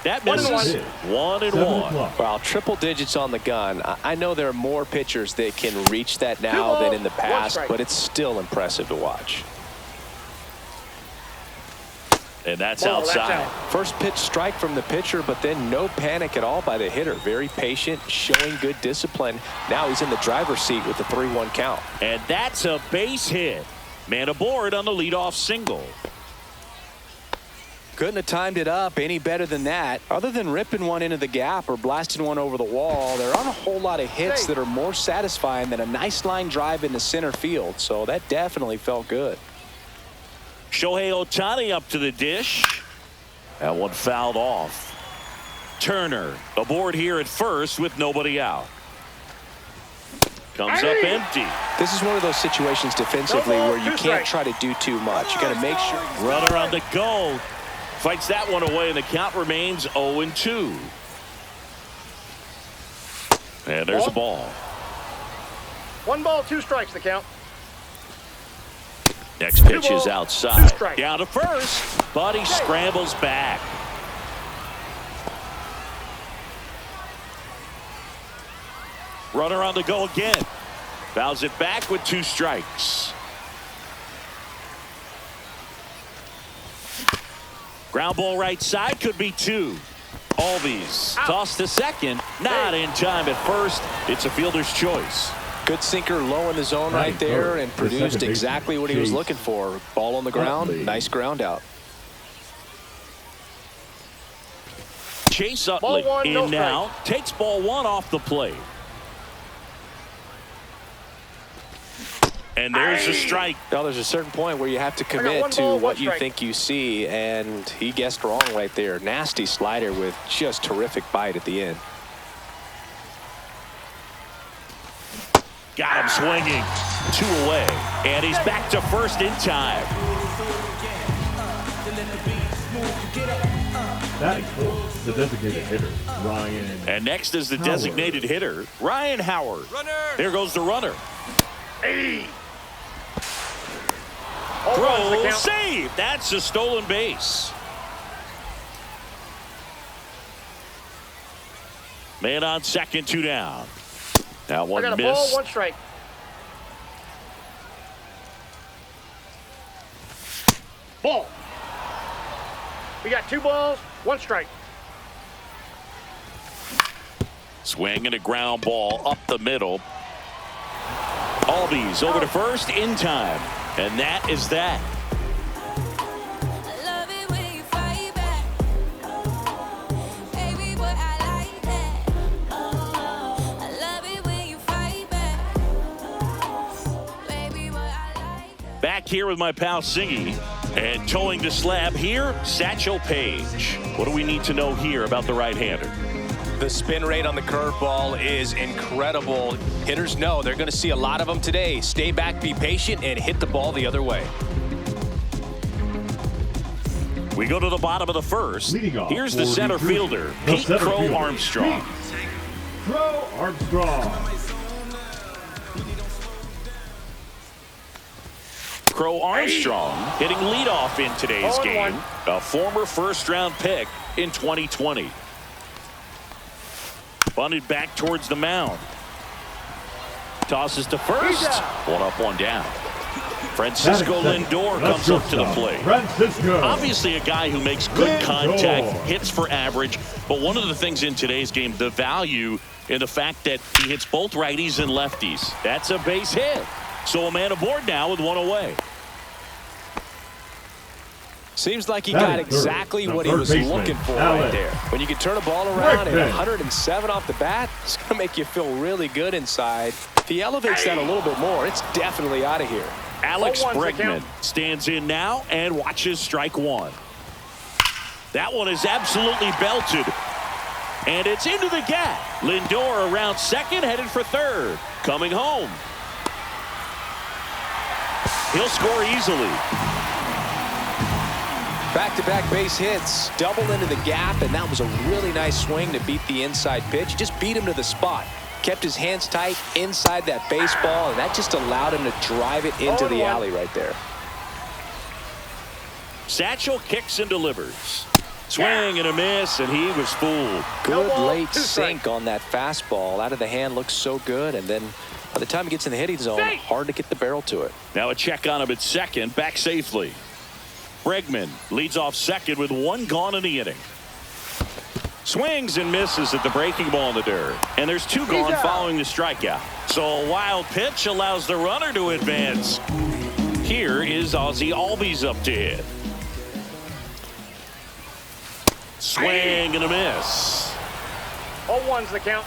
That misses. 1-1. Well, triple digits on the gun. I know there are more pitchers that can reach that now than in the past, but it's still impressive to watch. And that's outside. First pitch strike from the pitcher, but then no panic at all by the hitter. Very patient, showing good discipline. Now he's in the driver's seat with the 3-1 count. And that's a base hit. Man aboard on the leadoff single. Couldn't have timed it up any better than that. Other than ripping one into the gap or blasting one over the wall, there aren't a whole lot of hits that are more satisfying than a nice line drive into center field. So that definitely felt good. Shohei Ohtani up to the dish. That one fouled off. Turner aboard here at first with nobody out. Comes up empty. This is one of those situations defensively where you can't try to do too much. You got to make sure. Runner on the go. Fights that one away, and the count remains 0-2. And there's a ball. 1 ball, 2 strikes, the count. Next pitch is outside. Down to first, but he scrambles back. Runner on the go again. Fouls it back with 2 strikes. Ground ball right side, could be 2. Albies tossed to second, not in time at first. It's a fielder's choice. Good sinker low in the zone right there and produced exactly what he was looking for. Ball on the ground, nice ground out. Chase Utley in now, takes ball 1 off the plate. And there's a strike. Now there's a certain point where you have to commit to what you think you see, and he guessed wrong right there. Nasty slider with just terrific bite at the end. Got him swinging. 2 away. And he's back to first in time. That includes the designated hitter, Ryan. And next is the designated hitter, Ryan Howard. There goes the runner. Hey. Throw, save. That's a stolen base. Man on second, 2 down. That one missed. Ball, 1 strike. Ball. We got 2 balls, 1 strike. Swing and a ground ball up the middle. Albies over to first in time. And that is that. Back here with my pal Singy, and towing the slab here, Satchel Paige. What do we need to know here about the right-hander? The spin rate on the curveball is incredible. Hitters know they're going to see a lot of them today. Stay back, be patient, and hit the ball the other way. We go to the bottom of the first. Here's the center fielder, Pete Crow Armstrong. Crow Armstrong. Crow Armstrong hitting leadoff in today's game. A former first-round pick in 2020. Bunted back towards the mound. Tosses to first. 1 up, 1 down. Francisco Lindor comes up to the plate. Obviously a guy who makes good contact, hits for average, but one of the things in today's game, the value in the fact that he hits both righties and lefties. That's a base hit. So a man aboard now with 1 away. Seems like he got exactly what he was looking for right there. When you can turn a ball around at 107 off the bat, it's going to make you feel really good inside. If he elevates that a little bit more, it's definitely out of here. Alex Bregman stands in now and watches strike 1. That one is absolutely belted. And it's into the gap. Lindor around second, headed for third. Coming home. He'll score easily. Back-to-back base hits, double into the gap, and that was a really nice swing to beat the inside pitch. Just beat him to the spot. Kept his hands tight inside that baseball, and that just allowed him to drive it into the alley right there. Satchel kicks and delivers. Swing and a miss, and he was fooled. Good late sink on that fastball. Out of the hand, looks so good, and then by the time he gets in the hitting zone, hard to get the barrel to it. Now a check on him at second, back safely. Bregman leads off second with one gone in the inning. Swings and misses at the breaking ball in the dirt. And there's two gone following the strikeout. So a wild pitch allows the runner to advance. Here is Ozzie Albies up to hit. Swing and a miss. 0-1's the count.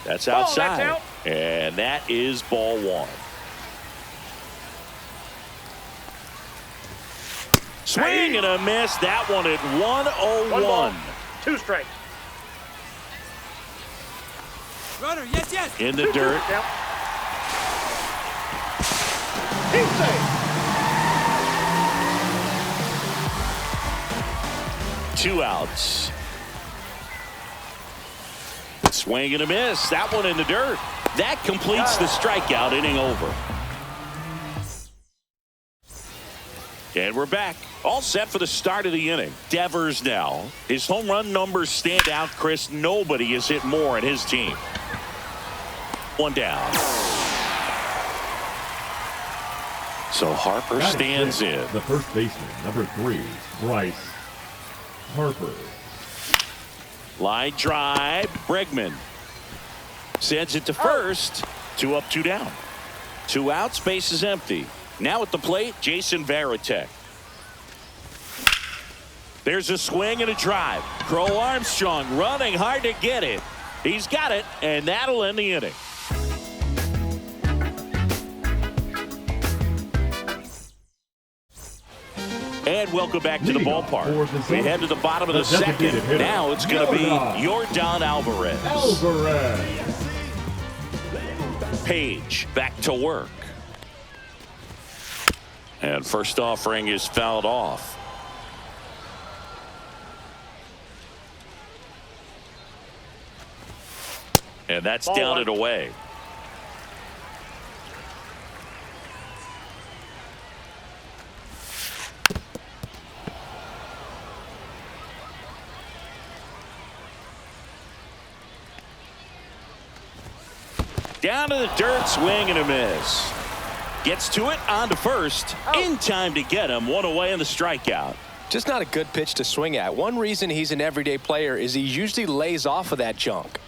That's outside. And that is ball one. Swing and a miss. That one at 1-0-1. 1 ball, 2 strikes. Runner, yes. In the dirt. He's safe. 2 outs. Swing and a miss. That one in the dirt. That completes the strikeout. Inning over. And we're back. All set for the start of the inning. Devers now. His home run numbers stand out, Chris. Nobody has hit more in his team. 1 down. So Harper stands in. The first baseman, number 3, Bryce Harper. Line drive. Bregman sends it to first. 2 up, 2 down. 2 outs. Base is empty. Now at the plate, Jason Varitek. There's a swing and a drive. Crow Armstrong running hard to get it. He's got it, and that'll end the inning. And welcome back to the ballpark. We head to the bottom of the second. Now it's going to be Yordan Alvarez. Page back to work. And first offering is fouled off. And that's down and away. Down to the dirt, swing and a miss. Gets to it, on to first. In time to get him. 1 away in the strikeout. Just not a good pitch to swing at. One reason he's an everyday player is he usually lays off of that junk.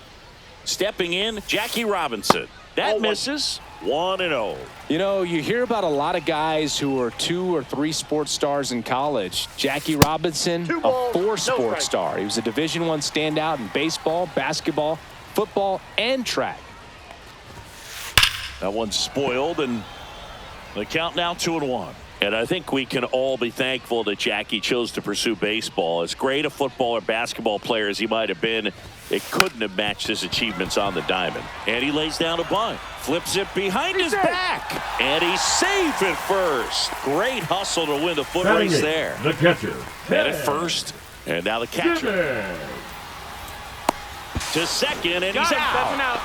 Stepping in, Jackie Robinson. That misses. 1-0. You know, you hear about a lot of guys who are 2 or 3 sports stars in college. Jackie Robinson, a 4-sport star. He was a Division I standout in baseball, basketball, football, and track. That one's spoiled, and the count now 2-1. And I think we can all be thankful that Jackie chose to pursue baseball. As great a football or basketball player as he might have been, it couldn't have matched his achievements on the diamond. And he lays down a bunt. Flips it behind his back. And he's safe at first. Great hustle to win the foot race there. The catcher. And at first, and now the catcher. To second, and he's out.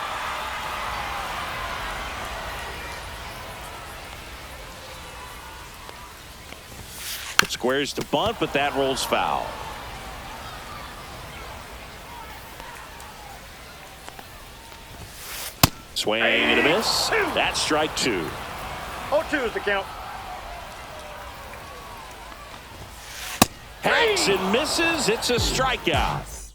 Squares to bunt, but that rolls foul. Swing and a miss. That's strike 2. 0-2 is the count. Hacks and misses. It's a strikeout.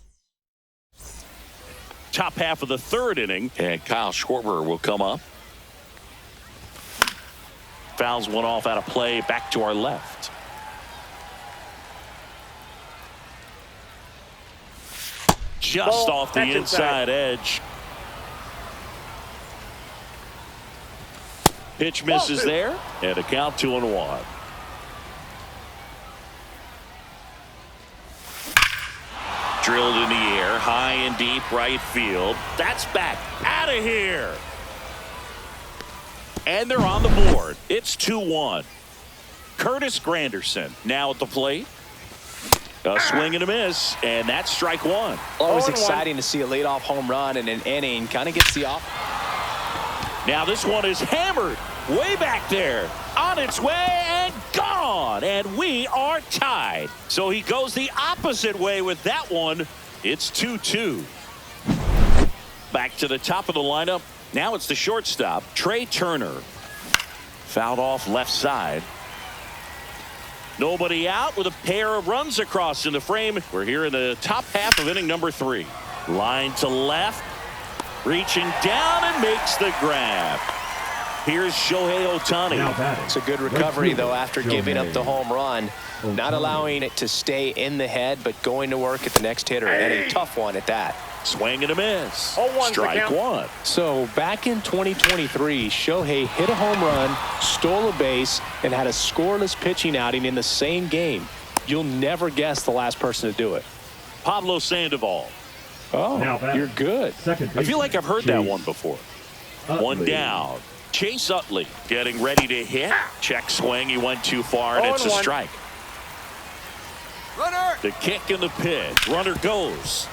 Top half of the 3rd inning, and Kyle Schwarber will come up. Fouls one off out of play. Back to our left. Just off the inside edge. Pitch misses there, and a count 2-1. Drilled in the air, high and deep right field. That's back out of here. And they're on the board. It's 2-1. Curtis Granderson now at the plate. A swing and a miss, and that's strike 1. Always exciting to see a leadoff home run in an inning. Kind of gets the off. Now this one is hammered way back there. On its way and gone. gone, and we are tied. So he goes the opposite way with that one. It's 2-2. Back to the top of the lineup. Now it's the shortstop, Trey Turner. Fouled off left side. Nobody out with a pair of runs across in the frame. We're here in the top half of inning number 3. Line to left. Reaching down and makes the grab. Here's Shohei Ohtani. It's a good recovery, though, after giving up the home run. Not allowing it to stay in the head, but going to work at the next hitter. And a tough one at that. Swing and a miss. 0-1's Strike one. So back in 2023, Shohei hit a home run, stole a base, and had a scoreless pitching outing in the same game. You'll never guess the last person to do it. Pablo Sandoval. Oh, you're good. I feel like I've heard that one before. One down. Chase Utley getting ready to hit. Check swing. He went too far, and it's a strike. Runner. The kick and the pitch. Runner goes.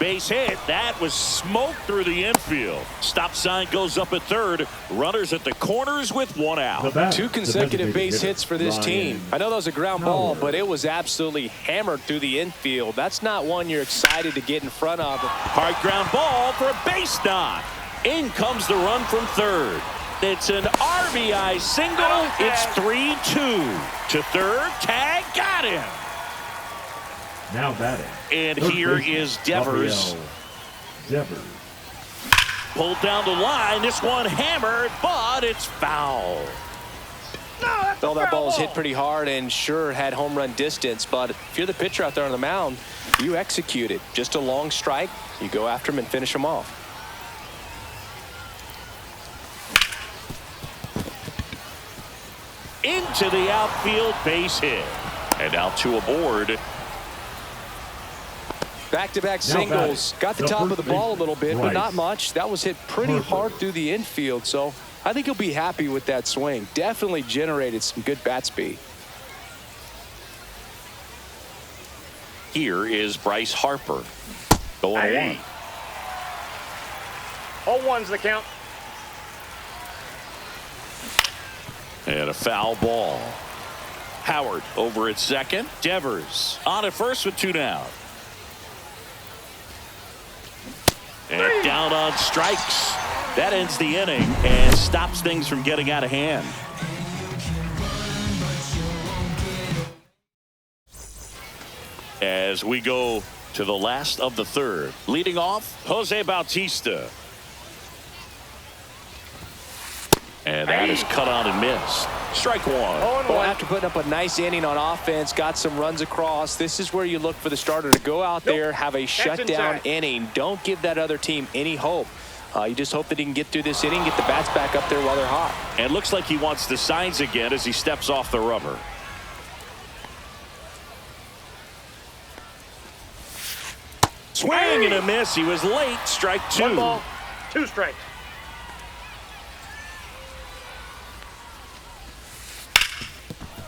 Base hit. That was smoke through the infield. Stop sign goes up at third. Runners at the corners with one out. 2 consecutive base hits for this team. I know that was a ground ball, but it was absolutely hammered through the infield. That's not one you're excited to get in front of. Hard ground ball for a base knock. In comes the run from third. It's an RBI single. It's 3-2. To third. Tag. Got him. Now batting. And here is Devers. Pulled down the line. This one hammered, but it's foul. Well, that ball was hit pretty hard and sure had home run distance, but if you're the pitcher out there on the mound, you execute it. Just a long strike. You go after him and finish him off. Into the outfield, base hit. And now 2 aboard. Back-to-back singles. Got the top of the ball a little bit, but not much. That was hit pretty hard through the infield, so I think he'll be happy with that swing. Definitely generated some good bat speed. Here is Bryce Harper. Going 1. 0-1's the count. And a foul ball. Howard over at second. Devers on at first with 2 down. And down on strikes. That ends the inning and stops things from getting out of hand. As we go to the last of the third. Leading off, Jose Bautista. And that is cut on and missed. Strike 1. Well, after putting up a nice inning on offense, got some runs across, this is where you look for the starter to go out there, have a shutdown inning. Don't give that other team any hope. You just hope that he can get through this inning, get the bats back up there while they're hot. And looks like he wants the signs again as he steps off the rubber. Swing and a miss. He was late. Strike 2. 1 ball, 2 strikes.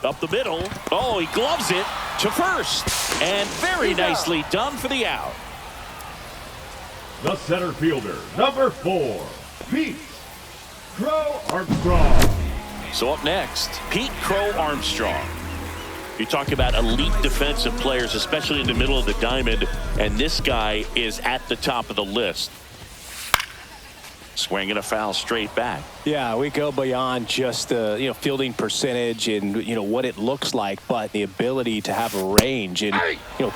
Up the middle. Oh, he gloves it to first. And very nicely done for the out. The center fielder, number 4, Pete Crow Armstrong. So up next, Pete Crow Armstrong. You talk about elite defensive players, especially in the middle of the diamond, and this guy is at the top of the list. Swinging a foul straight back. Yeah, we go beyond just the fielding percentage and what it looks like, but the ability to have a range and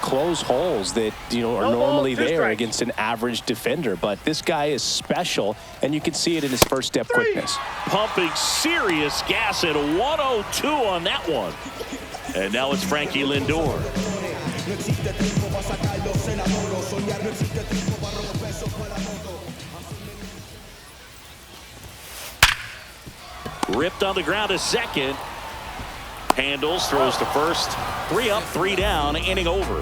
close holes that are normally there against an average defender. But this guy is special, and you can see it in his first step quickness. Pumping serious gas at 102 on that one. And now it's Frankie Lindor. Ripped on the ground to second. Handles, throws to first. 3 up, 3 down, inning over.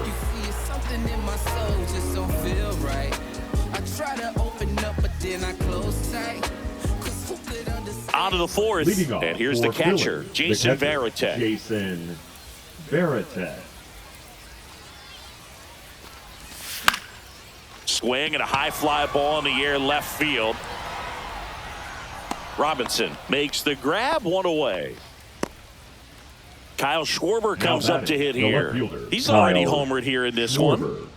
Out of the fourth, and here's the catcher, Jason Varitek. Jason Varitek. Swing and a high fly ball in the air left field. Robinson makes the grab, 1 away. Kyle Schwarber comes up to hit the here. left fielder, He's already Kyle homered here in this one. Schwarber.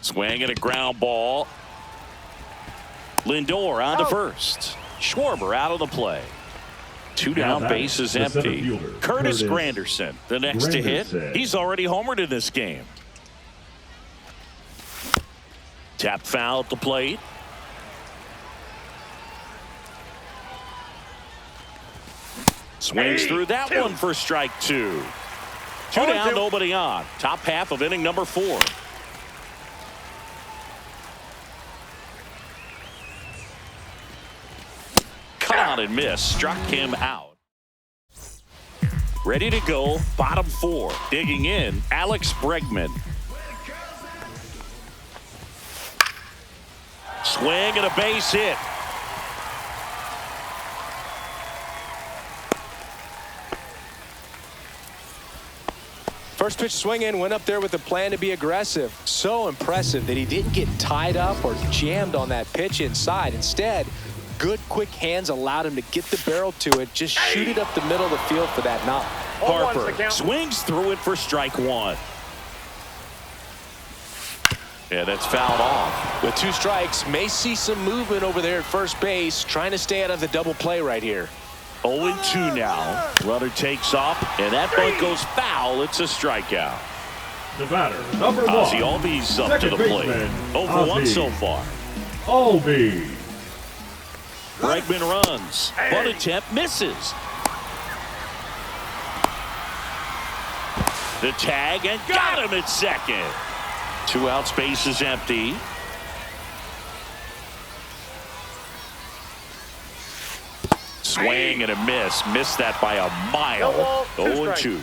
Swing and a ground ball. Lindor on to first. Schwarber out of the play. Two down, bases empty. Curtis Granderson, the next to hit. He's already homered in this game. Tap foul at the plate. Swings through that one for strike two. Two down, nobody on. Top half of inning number 4. Cut out and miss. Struck him out. Ready to go. Bottom 4. Digging in. Alex Bregman. Swing and a base hit. First pitch swing in, went up there with a plan to be aggressive. So impressive that he didn't get tied up or jammed on that pitch inside. Instead, good quick hands allowed him to get the barrel to it, just shoot it up the middle of the field for that knock. Harper swings through it for strike 1. Yeah, that's fouled off. With 2 strikes, may see some movement over there at first base, trying to stay out of the double play right here. 0-2 now. Runner takes off, and that bunt goes foul. It's a strikeout. The batter, number 1. Ozzie Albies up to the plate. 0-1 so far. Albies. Bregman runs. Bunt attempt misses. The tag, and got him at second. 2 outs, base is empty. Swing and a miss. Missed that by a mile. 0-2.